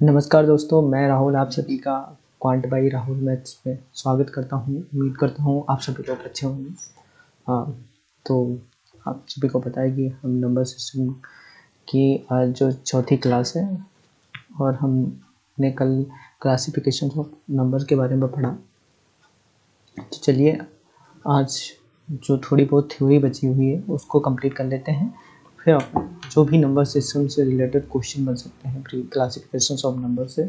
नमस्कार दोस्तों, मैं राहुल आप सभी का क्वांट बाई राहुल मैथ्स में स्वागत करता हूँ। उम्मीद करता हूँ आप सभी लोग अच्छे होंगे। तो आप सभी को पता है कि हम नंबर सिस्टम की आज जो चौथी क्लास है और हमने कल क्लासिफिकेशन ऑफ नंबर के बारे में पढ़ा। तो चलिए आज जो थोड़ी बहुत थ्योरी बची हुई है उसको कंप्लीट कर लेते हैं। फिर जो भी नंबर सिस्टम से रिलेटेड क्वेश्चन बन सकते हैं प्री क्लासिफिकेशन ऑफ नंबर से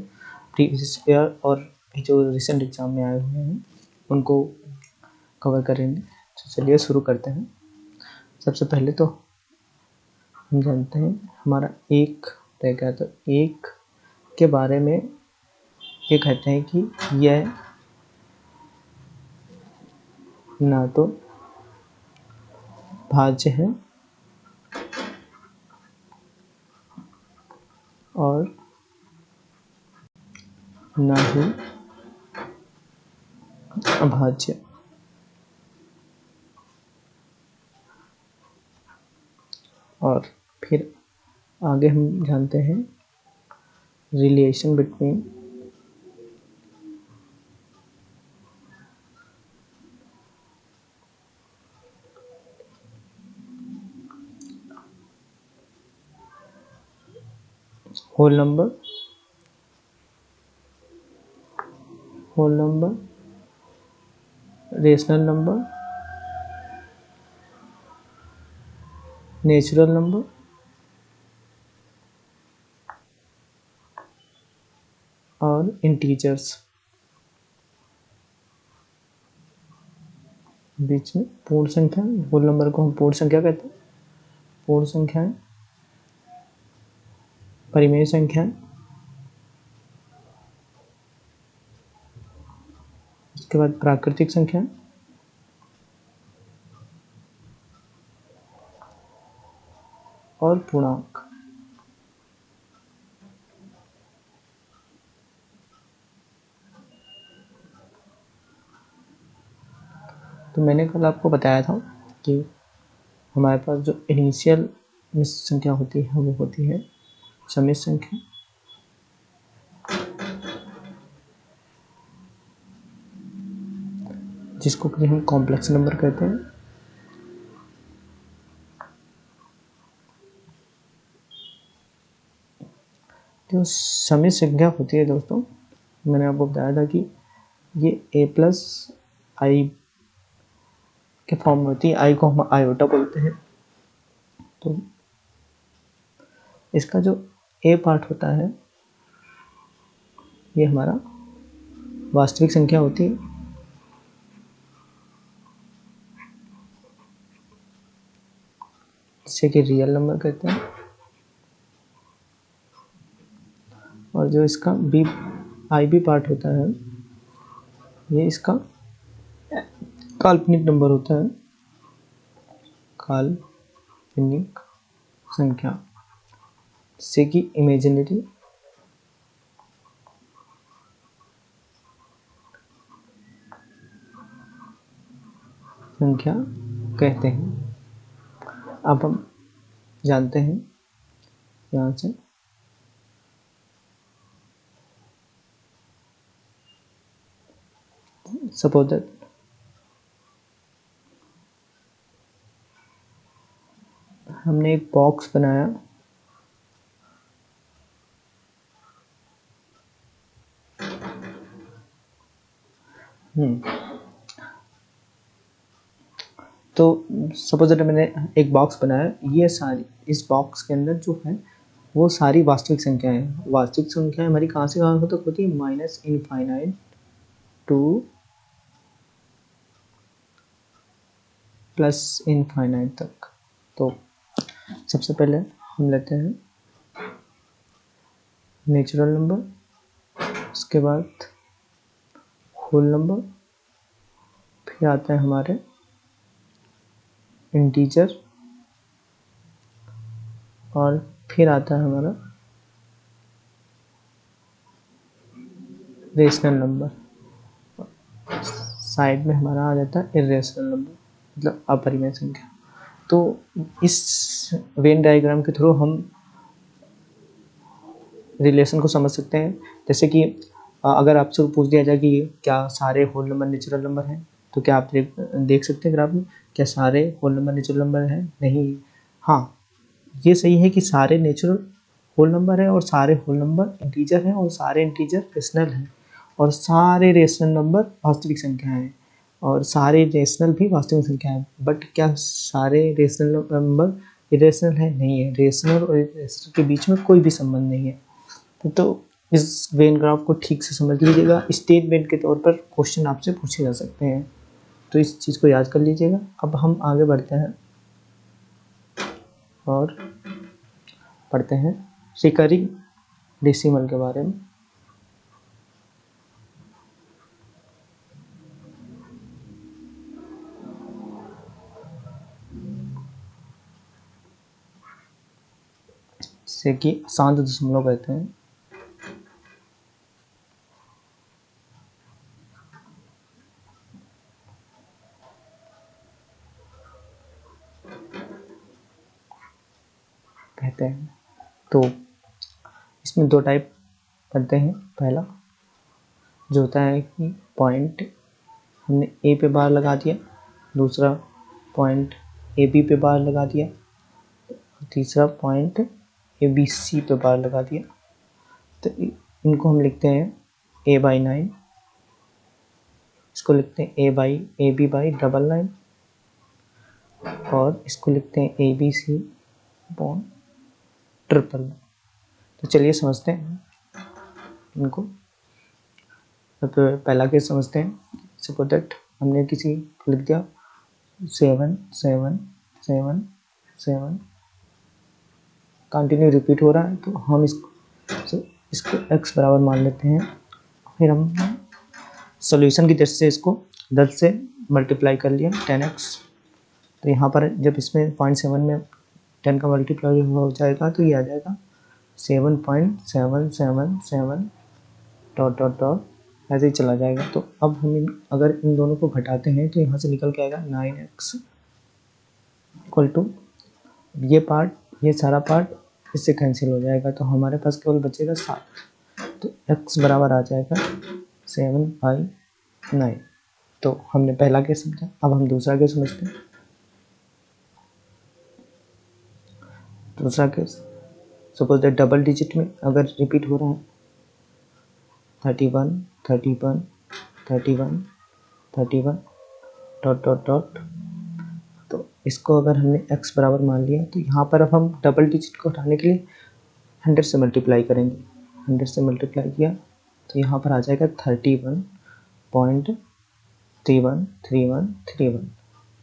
प्रीवियस ईयर और जो रिसेंट एग्जाम में आए हुए हैं उनको कवर करेंगे। तो चलिए शुरू करते हैं। सबसे पहले तो हम जानते हैं हमारा एक रह गया। तो एक के बारे में ये कहते हैं कि यह ना तो भाज्य है और ना ही अभाज्य। और फिर आगे हम जानते हैं relation between whole number rational number natural number और इंटीजर्स। बीच में पूर्ण संख्या, होल नंबर को हम पूर्ण संख्या कहते हैं। पूर्ण संख्याएं, परिमेय संख्याएं, उसके बाद प्राकृतिक संख्याएं और पूर्णांक। तो मैंने कल आपको बताया था कि हमारे पास जो इनिशियल संख्या होती है वो होती है समित संख्या, जिसको कि हम कॉम्प्लेक्स नंबर कहते हैं। जो समित संख्या होती है दोस्तों, मैंने आपको बताया था कि ये a प्लस आई के फॉर्म में होती है। आई को हम आयोटा बोलते हैं। तो इसका जो a पार्ट होता है ये हमारा वास्तविक संख्या होती है, जिसे कि रियल नंबर कहते हैं। और जो इसका बी आई बी पार्ट होता है ये इसका काल्पनिक नंबर होता है, काल्पनिक संख्या, जिसे कि इमेजिनरी संख्या कहते हैं। अब हम जानते हैं यहाँ से सपोज दैट हमने एक बॉक्स बनाया तो सपोज दैट मैंने एक बॉक्स बनाया। ये सारी इस बॉक्स के अंदर जो है वो सारी वास्तविक संख्याएं हैं। वास्तविक संख्याएं हमारी कहाँ से कहाँ तक होती है? Minus infinite two plus infinite तक। तो सबसे पहले हम लेते हैं नेचुरल नंबर, उसके बाद होल नंबर, फिर आते हैं हमारे इंटीजर और फिर आता है हमारा रेशनल नंबर। साइड में हमारा आ जाता है इरेशनल नंबर, मतलब अपरिमेय संख्या। तो इस वेन डायग्राम के थ्रू हम रिलेशन को समझ सकते हैं। जैसे कि अगर आपसे पूछ दिया जाए कि क्या सारे होल नंबर नेचुरल नंबर हैं, तो क्या आप देख सकते हैं ग्राफ में, क्या सारे होल नंबर नेचुरल नंबर हैं? नहीं। हाँ, ये सही है कि सारे नेचुरल होल नंबर है और सारे होल नंबर इंटीजर हैं और सारे इंटीजर रेशनल हैं और सारे रेशनल नंबर वास्तविक संख्या हैं और सारे रेशनल भी वास्तविक संख्या है। बट क्या सारे रेशनल नंबर इरेशनल है? नहीं है। रेशनल और इरेशनल के बीच में कोई भी संबंध नहीं है। तो इस वेन ग्राफ को ठीक से समझ लीजिएगा। स्टेटमेंट के तौर पर क्वेश्चन आपसे पूछे जा सकते हैं, तो इस चीज़ को याद कर लीजिएगा। अब हम आगे बढ़ते हैं और पढ़ते हैं रिकरिंग डेसिमल के बारे में। जिसे कि शांत दशमलव कहते हैं। तो इसमें दो टाइप करते हैं। पहला जो होता है कि पॉइंट हमने ए पे बार लगा दिया, दूसरा पॉइंट ए बी पे बार लगा दिया, तीसरा पॉइंट ए बी सी पे बार लगा दिया। तो इनको हम लिखते हैं A/9, इसको लिखते हैं AB/डबल 9 और इसको लिखते हैं ABC/ट्रिपल। तो चलिए समझते हैं इनको। तो पहला केस समझते हैं। सपोज दैट हमने किसी को लिख दिया 7 7 7 7, कंटिन्यू रिपीट हो रहा है, तो हम इसको x बराबर मान लेते हैं। फिर हम सॉल्यूशन की दृष्टि से इसको 10 से मल्टीप्लाई कर लिया 10x। तो यहाँ पर जब इसमें 0.7 में 10 का मल्टीप्लाई हो जाएगा तो ये आ जाएगा 7.777 डॉट डॉट डॉट, ऐसे ही चला जाएगा। तो अब हम अगर इन दोनों को घटाते हैं तो यहाँ से निकल के आएगा 9x इक्वल टू, ये पार्ट ये सारा पार्ट इससे कैंसिल हो जाएगा, तो हमारे पास केवल बचेगा 7। तो x बराबर आ जाएगा 7/9। तो हमने पहला केस समझा। अब हम दूसरा केस समझते हैं। दूसरा case suppose that double digit में अगर रिपीट हो रहा है 31 31 31 31 डॉट डॉट डॉट, तो इसको अगर हमने x बराबर मान लिया तो यहाँ पर अब हम डबल डिजिट को हटाने के लिए 100 से मल्टीप्लाई करेंगे। 100 से मल्टीप्लाई किया तो यहाँ पर आ जाएगा 31.313131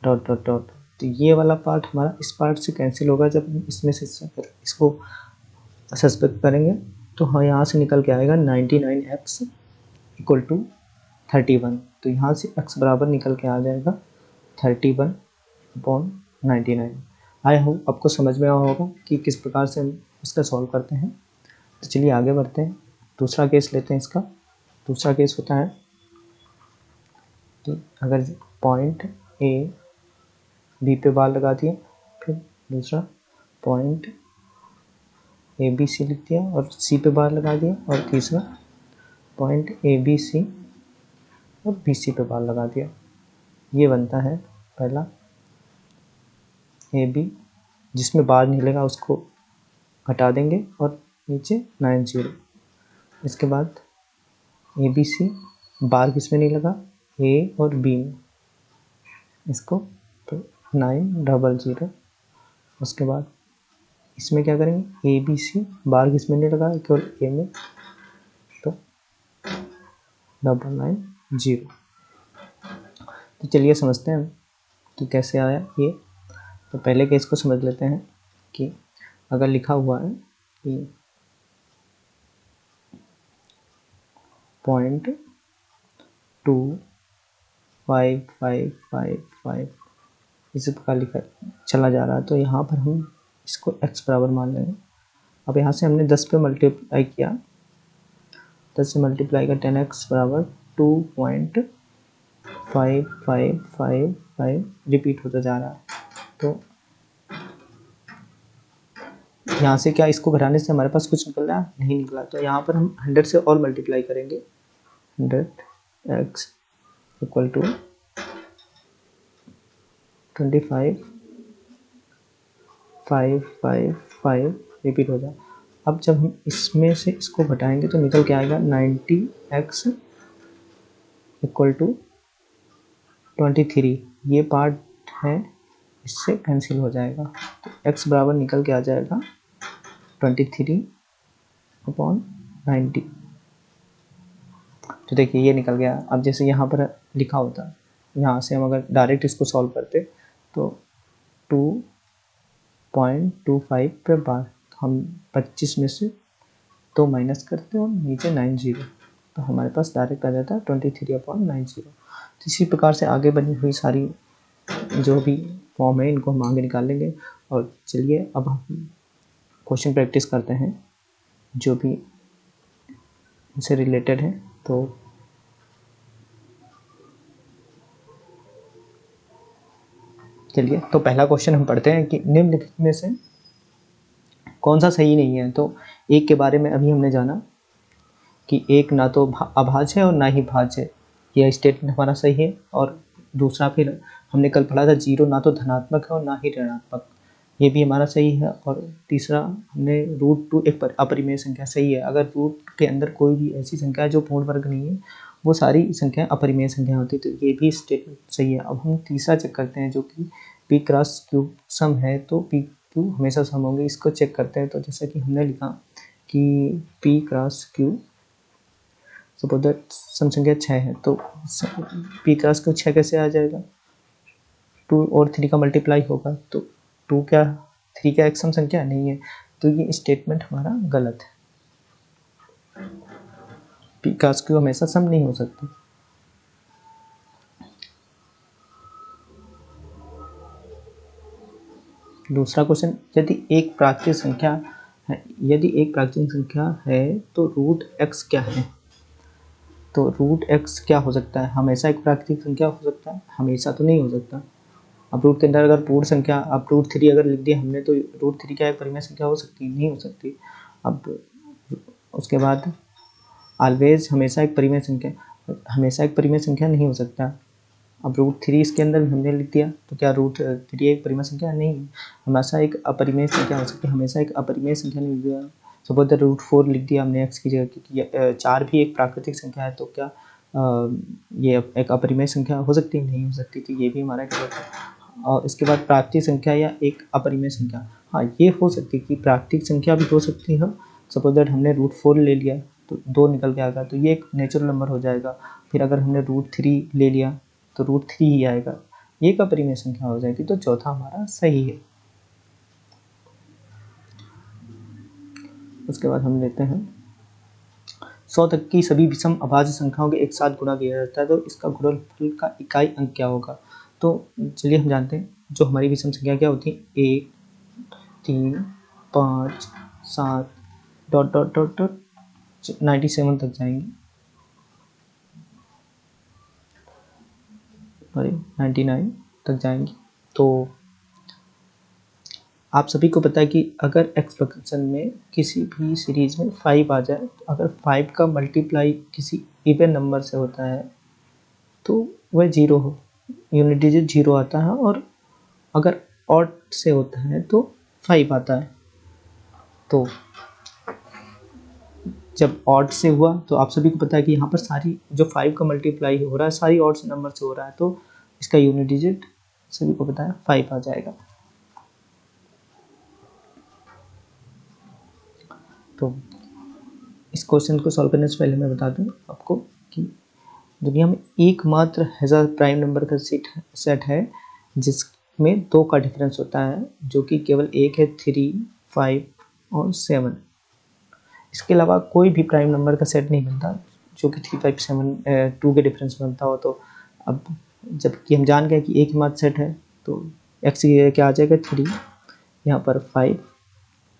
डॉट डॉट डॉट। तो ये वाला पार्ट हमारा इस पार्ट से कैंसिल होगा जब हम इसमें से इसको सब्ट्रैक्ट करेंगे, तो हाँ यहाँ से निकल के आएगा 99x इक्वल टू 31। तो यहाँ से x बराबर निकल के आ जाएगा 31/99। आई होप आपको समझ में आया होगा कि किस प्रकार से हम इसका सॉल्व करते हैं। तो चलिए आगे बढ़ते हैं। दूसरा केस लेते हैं। इसका दूसरा केस होता है कि अगर पॉइंट ए बी पे बार लगा दिया, फिर दूसरा पॉइंट ए बी सी लिख दिया और सी पे बार लगा दिया, और तीसरा पॉइंट ए बी सी और बी सी पे बार लगा दिया। ये बनता है पहला ए बी, जिसमें बार निकलेगा उसको हटा देंगे और नीचे 90। इसके बाद ए बी सी, बार किसमें नहीं लगा, ए और बी में, इसको तो 900। उसके बाद इसमें क्या करेंगे, ए बी सी, बार किसमें नहीं लगा, केवल ए में, तो 990। तो चलिए समझते हैं कि कैसे आया ये। तो पहले केस को समझ लेते हैं कि अगर लिखा हुआ है कि 0.255555 इसी प्रकार लिखा चला जा रहा है, तो यहाँ पर हम इसको x बराबर मान लेंगे। अब यहाँ से हमने 10 पे मल्टीप्लाई किया, 10 से मल्टीप्लाई का 10x बराबर 2.5555 रिपीट होता जा रहा है। तो यहाँ से क्या इसको घटाने से हमारे पास कुछ निकल रहा नहीं निकला, तो यहाँ पर हम 100 से और मल्टीप्लाई करेंगे। 100x इक्वल टू 25 5 5 5 रिपीट हो जाए। अब जब हम इसमें से इसको घटाएंगे तो निकल के आएगा 90x इक्वल टू 23। ये पार्ट है, इससे कैंसिल हो जाएगा, तो x बराबर निकल के आ जाएगा 23/90। तो देखिए ये निकल गया। अब जैसे यहाँ पर लिखा होता, यहाँ से हम अगर डायरेक्ट इसको सॉल्व करते तो 2.25 पे बार, तो हम 25 में से 2 माइनस करते और नीचे 90, तो हमारे पास डायरेक्ट आ जाता है 23/90। तो इसी प्रकार से आगे बनी हुई सारी जो भी फॉर्म है इनको हम आगे निकाल लेंगे। और चलिए अब हम क्वेश्चन प्रैक्टिस करते हैं जो भी इनसे रिलेटेड है। तो चलिए, तो पहला क्वेश्चन हम पढ़ते हैं कि निम्नलिखित में से कौन सा सही नहीं है। तो एक के बारे में अभी हमने जाना कि एक ना तो अभाज्य है और ना ही भाज्य है, यह स्टेटमेंट हमारा सही है। और दूसरा फिर हमने कल पढ़ा था 0 ना तो धनात्मक है और ना ही ऋणात्मक, ये भी हमारा सही है। और तीसरा हमने √2 एक अपरिमेय संख्या सही है। अगर रूट के अंदर कोई भी ऐसी संख्या है जो पूर्ण वर्ग नहीं है, वो सारी संख्याएं अपरिमेय संख्या होती है, तो ये भी स्टेटमेंट सही है। अब हम तीसरा चेक करते हैं जो कि p क्रॉस q सम है, तो p q हमेशा सम होंगे, इसको चेक करते हैं। तो जैसा कि हमने लिखा कि p cross q suppose that सम संख्या 6 है, तो p क्रॉस q 6 कैसे आ जाएगा, 2 और 3 का मल्टीप्लाई होगा, तो 2 क्या 3 क्या एक सम संख्या नहीं है, तो ये स्टेटमेंट हमारा गलत है। p क्रॉस q हमेशा सम नहीं हो सकती। दूसरा क्वेश्चन, यदि एक प्राकृतिक संख्या है तो रूट x क्या है। तो रूट x क्या हो सकता है, हमेशा एक प्राकृतिक संख्या हो सकता है, हमेशा तो नहीं हो सकता। अब रूट के अंदर अगर पूर्ण संख्या, अब √3 अगर लिख दिया हमने, तो √3 क्या एक परिमेय संख्या हो सकती है, नहीं हो सकती। अब उसके बाद ऑलवेज हमेशा एक परिमेय संख्या नहीं हो सकता। अब √3 इसके अंदर हमने लिख दिया, तो क्या √3 एक परिमेय संख्या नहीं है, हमेशा एक अपरिमेय संख्या हो सकती है, हमेशा एक अपरिमेय संख्या नहीं लिख दिया। सपोज दैट √4 लिख दिया हमने x की जगह, क्योंकि 4 भी एक प्राकृतिक संख्या है, तो क्या ये एक अपरिमेय संख्या हो सकती है, नहीं हो सकती, तो ये भी हमारा गलत है। और इसके बाद प्राकृतिक संख्या या एक अपरिमेय संख्या, हाँ ये हो सकती है कि प्राकृतिक संख्या भी हो सकती है। सपोज दैट हमने √4 ले लिया तो 2 निकल के आएगा, तो ये एक नेचुरल नंबर हो जाएगा। फिर अगर हमने √3 ले लिया तो √3 ही आएगा, ये एक अपरिमेय संख्या हो जाएगी, तो चौथा हमारा सही है। उसके बाद हम लेते हैं 100 तक की सभी विषम अभाज्य संख्याओं के एक साथ गुणा किया जाता है, तो इसका गुणनफल का इकाई अंक क्या होगा। तो चलिए हम जानते हैं जो हमारी विषम संख्या क्या होती है, 1 3 5 7 ... 97 तक जाएंगी, सॉरी 99 तक जाएंगी। तो आप सभी को पता है कि अगर एक्स फंक्शन में किसी भी सीरीज में 5 आ जाए, तो अगर 5 का मल्टीप्लाई किसी इवन नंबर से होता है तो वह 0 हो, यूनिट डिजिट 0 आता है, और अगर ऑड से होता है तो 5 आता है। तो जब ऑड से हुआ तो आप सभी को पता है कि यहाँ पर सारी जो 5 का मल्टीप्लाई हो रहा है सारी ऑड से नंबर से हो रहा है, तो इसका यूनिट डिजिट सभी को पता है 5 आ जाएगा। तो इस क्वेश्चन को सॉल्व करने से पहले मैं बता दूं आपको कि दुनिया में एकमात्र ऐसा प्राइम नंबर का सेट है जिसमें 2 का डिफरेंस होता है, जो कि केवल एक है, 3 5 और 7। इसके अलावा कोई भी प्राइम नंबर का सेट नहीं बनता जो कि 3 5 7 2 के डिफरेंस में बनता हो। तो अब जबकि हम जान गए कि एक मात्र सेट है, तो एक्स की जगह क्या आ जाएगा 3, यहाँ पर 5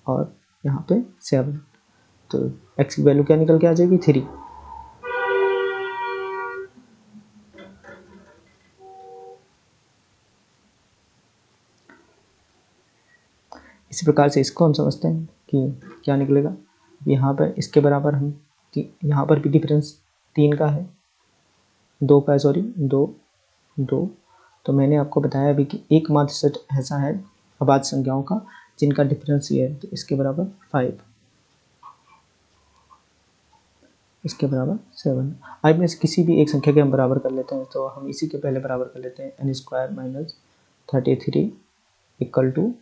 और यहाँ पे 7, तो एक्स की वैल्यू क्या निकल के आ जाएगी 3। इसी प्रकार से इसको हम समझते हैं कि क्या निकलेगा। यहाँ पर इसके बराबर हम यहाँ पर भी डिफरेंस 3 का है, 2 का है, सॉरी 2। तो मैंने आपको बताया अभी कि एकमात्र सेट ऐसा है अभाज्य संख्याओं का जिनका डिफरेंस ये है, तो इसके बराबर 5, इसके बराबर 7। अब में से किसी भी एक संख्या के हम बराबर कर लेते हैं, तो हम इसी के पहले बराबर कर लेते हैं n square minus 33 equal to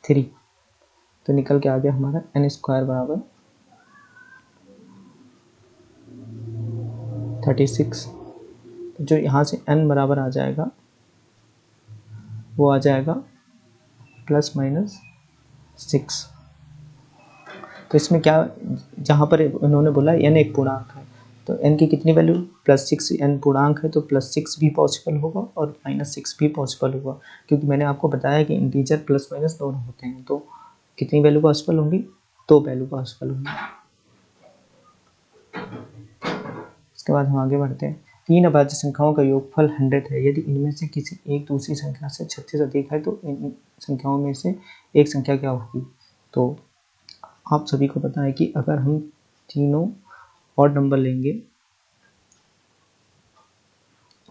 3। तो निकल के आ गया हमारा n स्क्वायर बराबर 36। जो यहाँ से n बराबर आ जाएगा वो आ जाएगा प्लस माइनस 6। तो इसमें क्या, जहाँ पर उन्होंने बोला n एक पूर्णांक है, तो n की कितनी वैल्यू +6, n पूर्णांक है तो +6 भी पॉसिबल होगा और -6 भी पॉसिबल होगा, क्योंकि मैंने आपको बताया कि इंटीजर प्लस माइनस दोनों होते हैं। तो कितनी वैल्यू पॉसिबल होंगी, 2 वैल्यू पॉसिबल होंगी। इसके बाद हम आगे बढ़ते हैं। 3 अभाज्य संख्याओं का योगफल 100 है। यदि इनमें से किसी एक दूसरी संख्या से 36 अधिक है तो इन संख्याओं में से एक संख्या क्या होगी। तो आप सभी को पता है कि अगर हम तीनों ऑड नंबर लेंगे,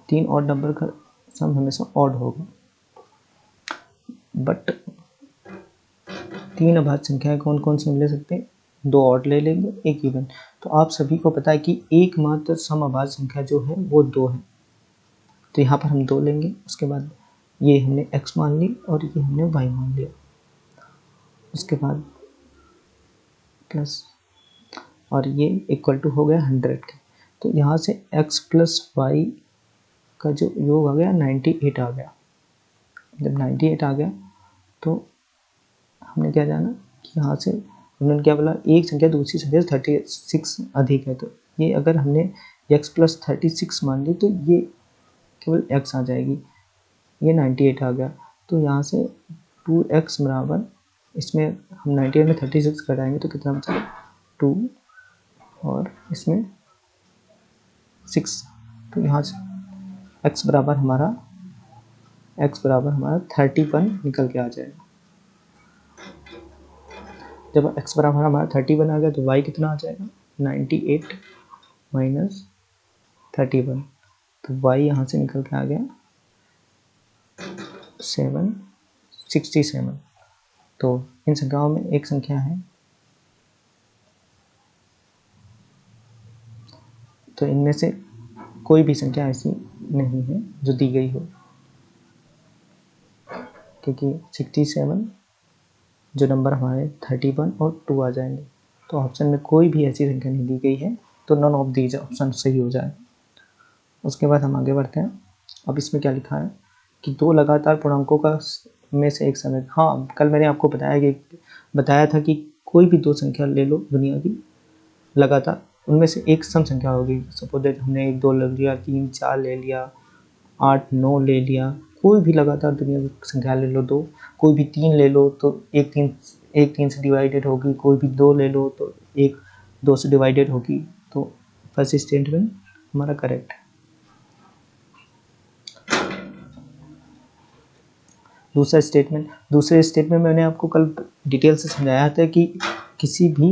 3 ऑड नंबर का सम हमेशा ऑड होगा, बट 3 अभाज्य संख्याएं कौन कौन सी हम ले सकते हैं, 2 ऑड ले लेंगे, 1 इवन। तो आप सभी को पता है कि एकमात्र सम अभाज्य संख्या जो है वो 2 है, तो यहाँ पर हम 2 लेंगे। उसके बाद ये हमने x मान ली और ये हमने y मान लिया। उसके बाद प्लस और ये इक्वल टू हो गया 100 के। तो यहाँ से x प्लस y का जो योग आ गया 98 आ गया। जब 98 आ गया तो हमने क्या जाना कि यहाँ से उन्होंने क्या बोला, एक संख्या दूसरी संख्या से 36 अधिक है। तो ये अगर हमने x प्लस 36 मान ली तो ये केवल x आ जाएगी, ये 98 आ गया। तो यहाँ से 2x बराबर, इसमें हम 98 में 36 घटाएंगे तो कितना बचेगा 2 और इसमें 6। तो यहाँ से x बराबर हमारा 31 निकल के आ जाएगा। जब x बराबर हमारा 31 आ गया तो y कितना आ जाएगा 98 माइनस 31। तो y यहाँ से निकल के आ गया 767। तो इन संख्याओं में एक संख्या है, तो इनमें से कोई भी संख्या ऐसी नहीं है जो दी गई हो, क्योंकि 67 जो नंबर हमारे 31 और 2 आ जाएंगे। तो ऑप्शन में कोई भी ऐसी संख्या नहीं दी गई है, तो नॉन ऑफ दीज ऑप्शन सही हो जाए। उसके बाद हम आगे बढ़ते हैं। अब इसमें क्या लिखा है कि 2 लगातार पूर्णांकों का में से एक समय, हाँ कल मैंने आपको बताया था कि कोई भी 2 संख्या ले लो दुनिया की लगातार, उनमें से एक सम संख्या होगी। सपोज दैट हमने 1 2 ले लिया, 3 4 ले लिया, 8 9 ले लिया, कोई भी लगातार दुनिया की संख्या ले लो 2, कोई भी 3 ले लो तो एक 3 से डिवाइडेड होगी, कोई भी 2 ले लो तो एक 2 से डिवाइडेड होगी। तो फर्स्ट स्टेटमेंट हमारा करेक्ट है। दूसरे स्टेटमेंट में मैंने आपको कल डिटेल से समझाया था कि किसी भी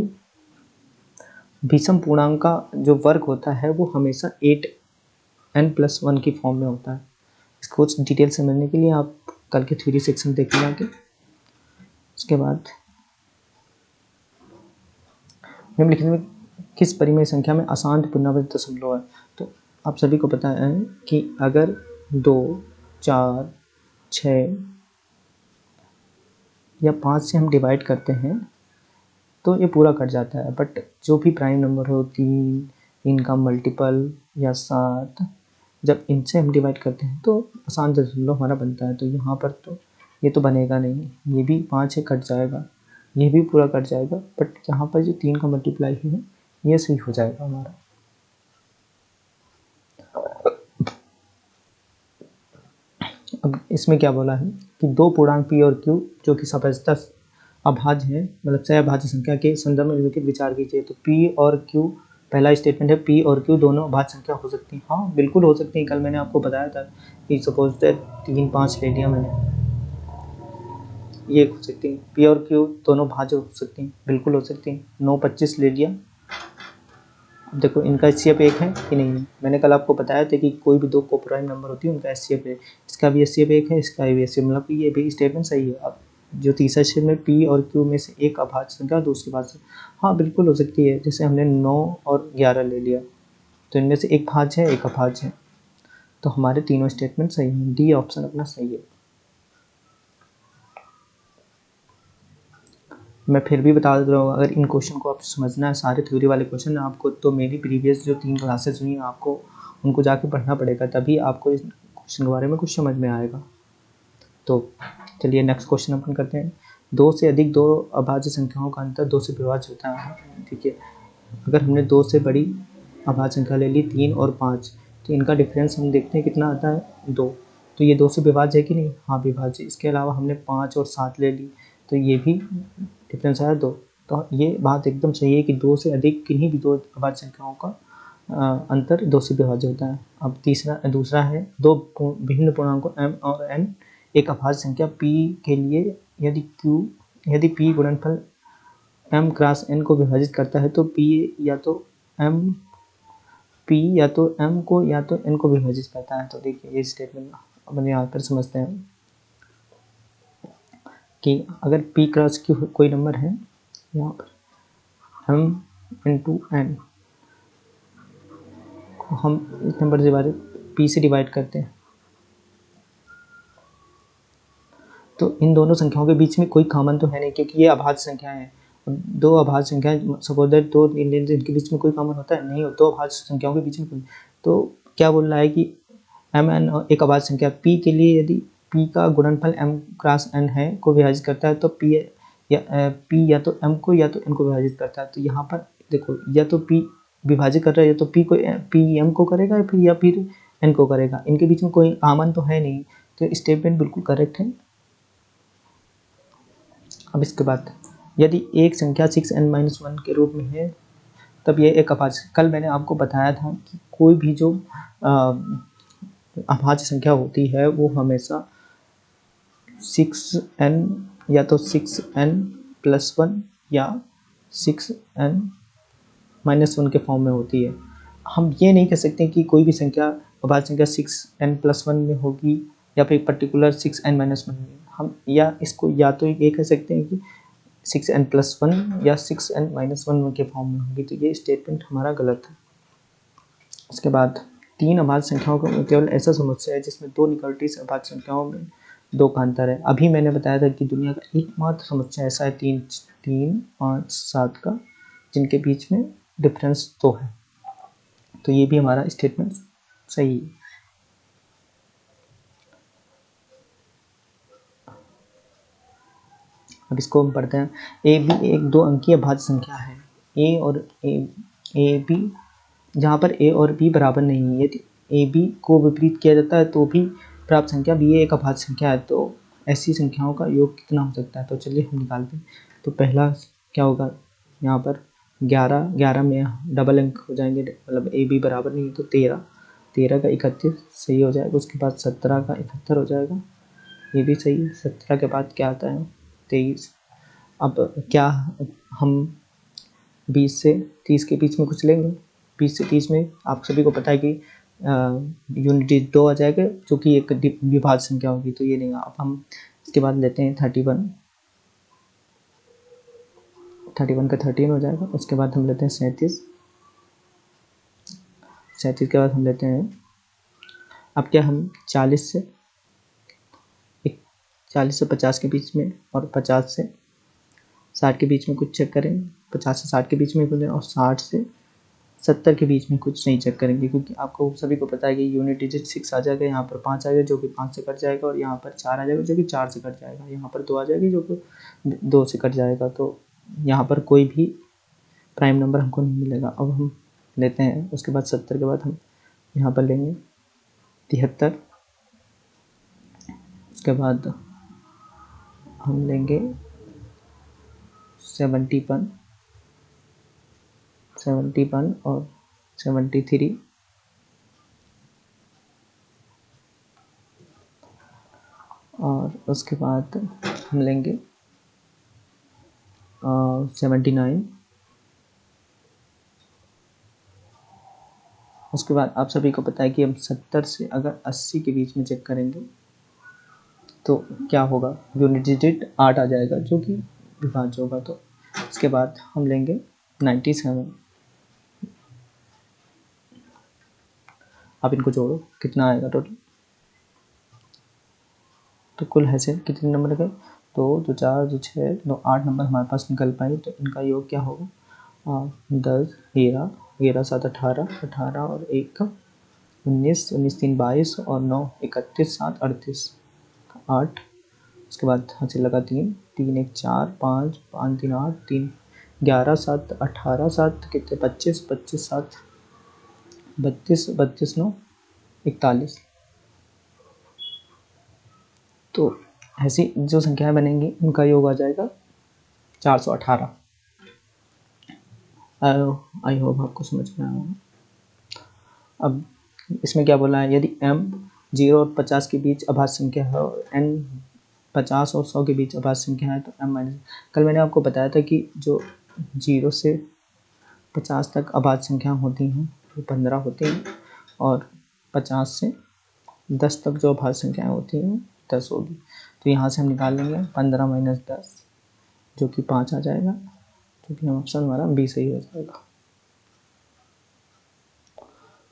विषम पूर्णांक का जो वर्ग होता है वो हमेशा 8n+1 की फॉर्म में होता है। इसको डिटेल समझने के लिए आप कल के थ्योरी सेक्शन देख लेना के। उसके बाद निम्नलिखित में किस परिमेय संख्या में अशांत पुनरावृत्त दशमलव है। तो आप सभी को पता है कि अगर 2 4 6 या 5 से हम डिवाइड करते हैं तो ये पूरा कट जाता है, बट जो भी प्राइम नंबर हो 3, इनका मल्टीपल या 7, जब इनसे हम डिवाइड करते हैं तो अशांत दशमलव हमारा बनता है। तो यहाँ पर तो ये तो बनेगा नहीं, ये भी 5 है कट जाएगा, ये भी पूरा कट जाएगा, बट यहाँ पर जो 3 का मल्टीप्लाई है ये सही हो जाएगा हमारा। अब इसमें क्या बोला है कि 2 पूर्णांक p और q जो कि सापेक्षता अभाज्य है, मतलब सहअभाज्य संख्या के संदर्भ में निम्नलिखित विचार कीजिए। तो p और q, पहला स्टेटमेंट है p और q दोनों अभाज्य संख्या हो सकती हैं। हाँ बिल्कुल हो सकती हैं। कल मैंने आपको बताया था कि सपोज दैट 3 5 ले लिया मैंने, ये हो सकती हैं, पी और क्यू दोनों भाज्य हो सकती हैं, बिल्कुल हो सकती हैं। 9 25 ले लिया। अब देखो इनका एचसीएफ 1 है कि नहीं है। मैंने कल आपको बताया था कि कोई भी दो कोप्राइम नंबर होती है उनका एचसीएफ है। इसका भी एचसीएफ 1 है, इसका भी एचसीएफ, मतलब ये भी स्टेटमेंट सही है। अब जो तीसरा स्टेटमेंट पी और क्यू में से एक अभाज्य संख्या दूसरी भाज्य, हाँ बिल्कुल हो सकती है। जैसे हमने 9 और 11 ले लिया, तो इनमें से एक भाज्य है एक अभाज्य है, तो हमारे तीनों स्टेटमेंट सही हैं। डी ऑप्शन अपना सही है। मैं फिर भी बता दे रहा हूँ, अगर इन क्वेश्चन को आप समझना है, सारे थ्योरी वाले क्वेश्चन आपको, तो मेरी प्रीवियस जो 3 क्लासेस हुई आपको उनको जाके पढ़ना पड़ेगा, तभी आपको इस क्वेश्चन के बारे में कुछ समझ में आएगा। तो चलिए नेक्स्ट क्वेश्चन अपन करते हैं। 2 से अधिक दो अभाज्य संख्याओं का अंतर 2 से विभाज्य होता है। ठीक है, अगर हमने 2 से बड़ी अभाज्य संख्या ले ली 3 और 5, तो इनका डिफरेंस हम देखते हैं कितना आता है, 2। तो ये 2 से विभाज्य है कि नहीं, हाँ विभाज्य। इसके अलावा हमने 5 और 7 ले ली, तो ये भी डिफरेंस आया 2। तो ये बात एकदम सही है कि 2 से अधिक किन्हीं भी दो अभाज्य संख्याओं का अंतर 2 से विभाज्य होता है। अब दूसरा है, दो भिन्न पूर्णांकों m और n एक अभाज्य संख्या p के लिए यदि p गुणनफल m क्रॉस n को विभाजित करता है, तो p या तो m को या तो n को विभाजित करता है। तो देखिए ये स्टेटमेंट अपन यहाँ पर समझते हैं कि अगर p क्रॉस q कोई नंबर है, यहाँ पर m इंटू n को हम इस नंबर से p से डिवाइड करते हैं, तो इन दोनों संख्याओं के बीच में कोई कॉमन तो है नहीं, क्योंकि ये अभाज्य संख्या है। दो अभाज्य संख्याएं सपोज दो इनके बीच में कोई कॉमन होता है नहीं, दो अभाज्य संख्याओं के बीच में कोई। तो क्या बोल रहा है कि m n एक अभाज्य संख्या p के लिए यदि p का गुणनफल m क्रॉस n है को विभाजित करता है, तो p या तो m को या तो n को विभाजित करता है। तो यहाँ पर देखो, या तो p विभाजित कर रहा है, या तो p m को करेगा या फिर n को करेगा। इनके बीच में कोई कॉमन तो है नहीं, तो स्टेटमेंट बिल्कुल करेक्ट है। अब इसके बाद यदि एक संख्या 6n-1 के रूप में है, तब ये एक अभाज्य। कल मैंने आपको बताया था कि कोई भी जो अभाज्य संख्या होती है वो हमेशा 6n या तो 6n+1 या 6n-1 के फॉर्म में होती है। हम ये नहीं कह सकते कि कोई भी संख्या अभाज्य संख्या 6n+1 में होगी या फिर पर्टिकुलर 6n-1 में। हम या इसको या तो ये कह सकते हैं कि 6n+1 या 6n-1 के फॉर्म में होगी, तो ये स्टेटमेंट हमारा गलत है। उसके बाद 3 अभाज्य संख्याओं का केवल ऐसा समस्या है जिसमें दो निकटवर्ती अभाज्य संख्याओं में 2 का अंतर है। अभी मैंने बताया था कि दुनिया का एकमात्र समस्या ऐसा है 3, 5, 7 का, जिनके बीच में डिफरेंस 2 है। तो ये भी हमारा स्टेटमेंट सही है। अब इसको हम पढ़ते हैं। ए बी एक 2 अंकीय अभाज्य संख्या है। ए बी जहाँ पर ए और बी बराबर नहीं है, यदि ए बी को विपरीत किया जाता है तो भी प्राप्त संख्या बी एक अभाज्य संख्या है। तो ऐसी संख्याओं का योग कितना हो सकता है, तो चलिए हम निकालते हैं। तो पहला क्या होगा, यहाँ पर 11 में डबल अंक हो जाएंगे, मतलब ए बी बराबर नहीं है, तो 13 का 31 सही हो जाएगा। उसके बाद 17 का 71 हो जाएगा, ये भी सही है। 17 के बाद क्या आता है, 23। अब क्या हम 20 से 30 के बीच में कुछ लेंगे। 20 से 30 में आप सभी को पता है कि यूनिटी 2 आ जाएगा, जो कि एक विभाज्य संख्या होगी, तो ये नहीं। अब हम इसके बाद लेते हैं 31 का 13 हो जाएगा। उसके बाद हम लेते हैं 37 के बाद हम लेते हैं, अब क्या हम 40 से 50 के बीच में और 50 से 60 के बीच में कुछ चेक करें। 50 से 60 के बीच में कुछ, और 60 से 70 के बीच में कुछ नहीं चेक करेंगे, क्योंकि आपको सभी को पता है कि यूनिट डिजिट 6 आ जाएगा, यहाँ पर 5 आएगा जो कि 5 से कट जाएगा, और यहाँ पर 4 आ जाएगा जो कि 4 से कट जाएगा, यहाँ पर 2 आ जाएगी जो कि 2 से कट जाएगा। तो यहाँ पर कोई भी प्राइम नंबर हमको नहीं मिलेगा। अब हम लेते हैं, उसके बाद 70 के बाद हम यहाँ पर लेंगे 73। उसके बाद हम लेंगे 71 और 73, और उसके बाद हम लेंगे 79। उसके बाद आप सभी को पता है कि हम 70 से अगर 80 के बीच में चेक करेंगे तो क्या होगा, यूनिट डिजिट 8 आ जाएगा जो कि विभाज्य होगा। तो उसके बाद हम लेंगे 97। आप इनको जोड़ो, कितना आएगा टोटल। तो कुल है से कितने नंबर गए, 2 2 4 2 6 2 8 नंबर हमारे पास निकल पाए। तो इनका योग क्या होगा, 10 11 11 7 18 18 और 1 19 19 3 22 और 9 31 7 38 8। उसके बाद हाथ से लगा 3 3 1 4 5 5 3 8 3 11 7 18 7 कितने 25 25 7 32 32 9 41। तो ऐसी जो संख्याएं बनेंगी उनका योग आ जाएगा 418। आई होप आपको समझ में आया होगा। अब इसमें क्या बोला है, यदि m 0 और 50 के बीच अभाज्य संख्या है और n 50 और 100 के बीच अभाज्य संख्या है तो m माइनस। कल मैंने आपको बताया था कि जो 0 से 50 तक अभाज्य संख्या होती हैं वो 15 होती हैं और 50 से 10 तक जो अभाज्य संख्याएं होती हैं 10 होगी। तो यहाँ से हम निकाल लेंगे 15 माइनस 10 जो कि 5 आ जाएगा, जो कि ऑप्शन हमारा बी सही हो जाएगा।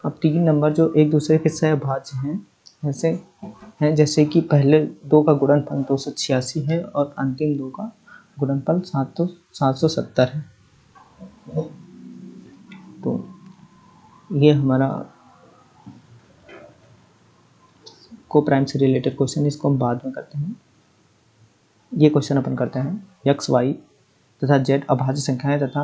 अब 3 नंबर जो एक दूसरे के सहभाज्य हैं ऐसे हैं जैसे कि पहले 2 का गुणनफल 286 है और अंतिम 2 का गुणनफल 770 है। तो ये हमारा को प्राइम से रिलेटेड क्वेश्चन, इसको हम बाद में करते हैं। ये क्वेश्चन अपन करते हैं x y तथा z अभाज्य संख्याएं तथा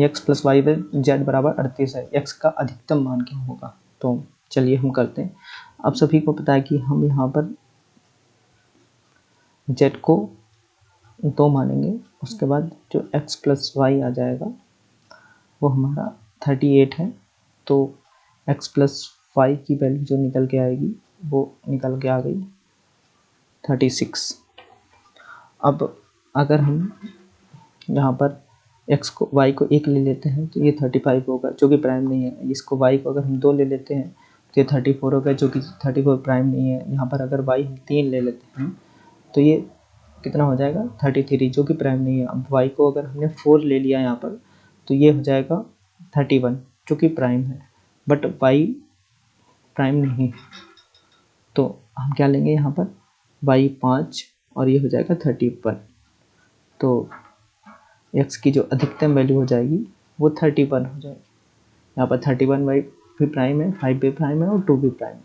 x प्लस वाई में z बराबर 38 है, x का अधिकतम मान क्या होगा। तो चलिए हम करते हैं। अब सभी को पता है कि हम यहाँ पर z को 2 मानेंगे, उसके बाद जो x प्लस वाई आ जाएगा वो हमारा 38 है। तो x प्लस वाई की वैल्यू जो निकल के आएगी वो निकल के आ गई 36। अब अगर हम यहाँ पर x को y को 1 ले लेते हैं तो ये 35 होगा जो कि प्राइम नहीं है। इसको y को अगर हम 2 ले लेते हैं तो ये 34 होगा जो कि 34 प्राइम नहीं है। यहाँ पर अगर y हम 3 ले लेते हैं तो ये कितना हो जाएगा 33 जो कि प्राइम नहीं है। अब y को अगर हमने 4 ले लिया यहाँ पर तो ये हो जाएगा 31 जो कि प्राइम है, बट y प्राइम नहीं। तो हम क्या लेंगे यहाँ पर y 5 और ये हो जाएगा 31। तो x की जो अधिकतम वैल्यू हो जाएगी वो 31 हो जाएगी। यहाँ पर 31 y भी प्राइम है, 5 भी प्राइम है और 2 भी प्राइम है।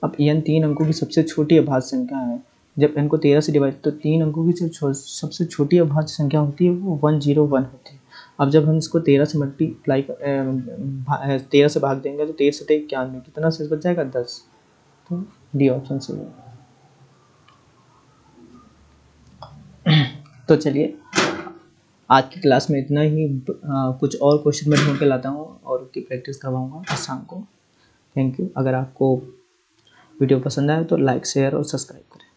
अब n 3 अंकों की सबसे छोटी अभाज्य संख्या है। जब n को 13 से डिवाइड तो 3 अंकों की जो सबसे छोटी अभाज्य संख्या होती है वो 101 होती है। अब जब हम इसको 13 से मल्टीप्लाई 13 से भाग देंगे तो 13 से 91 कितना शेष बच जाएगा 10। तो डी ऑप्शन सही है। तो चलिए आज की क्लास में इतना ही। कुछ और क्वेश्चन मैं ढूंढ के लाता हूँ और उसकी प्रैक्टिस करवाऊँगा शाम को। Thank you. अगर आपको वीडियो पसंद आए तो लाइक शेयर और सब्सक्राइब करें।